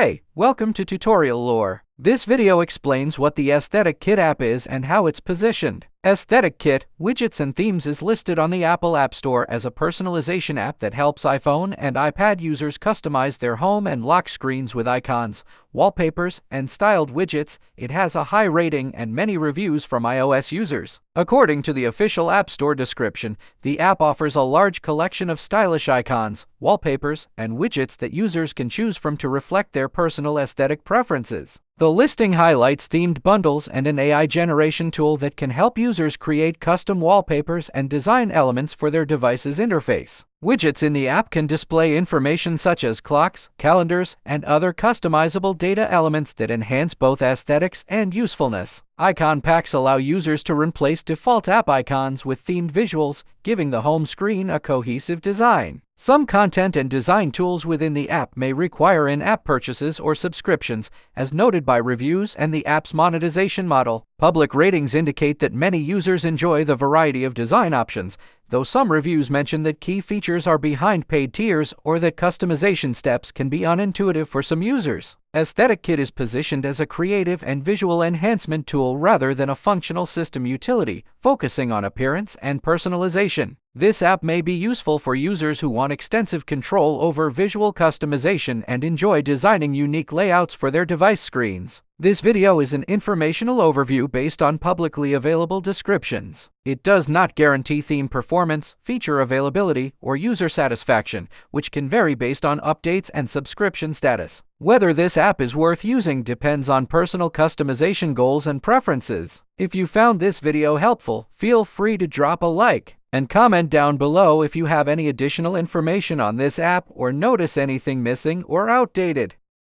Hey, welcome to Tutorial Lore. This video explains what the Aesthetic Kit app is and how it's positioned. Aesthetic Kit, Widgets and Themes is listed on the Apple App Store as a personalization app that helps iPhone and iPad users customize their home and lock screens with icons, wallpapers, and styled widgets. It has a high rating and many reviews from iOS users. According to the official App Store description, the app offers a large collection of stylish icons, wallpapers, and widgets that users can choose from to reflect their personal aesthetic preferences. The listing highlights themed bundles and an AI generation tool that can help users create custom wallpapers and design elements for their device's interface. Widgets in the app can display information such as clocks, calendars, and other customizable data elements that enhance both aesthetics and usefulness. Icon packs allow users to replace default app icons with themed visuals, giving the home screen a cohesive design. Some content and design tools within the app may require in-app purchases or subscriptions, as noted by reviews and the app's monetization model. Public ratings indicate that many users enjoy the variety of design options, though some reviews mention that key features are behind paid tiers or that customization steps can be unintuitive for some users. Aesthetic Kit is positioned as a creative and visual enhancement tool rather than a functional system utility, focusing on appearance and personalization. This app may be useful for users who want extensive control over visual customization and enjoy designing unique layouts for their device screens. This video is an informational overview based on publicly available descriptions. It does not guarantee theme performance, feature availability, or user satisfaction, which can vary based on updates and subscription status. Whether this app is worth using depends on personal customization goals and preferences. If you found this video helpful, feel free to drop a like and comment down below if you have any additional information on this app or notice anything missing or outdated.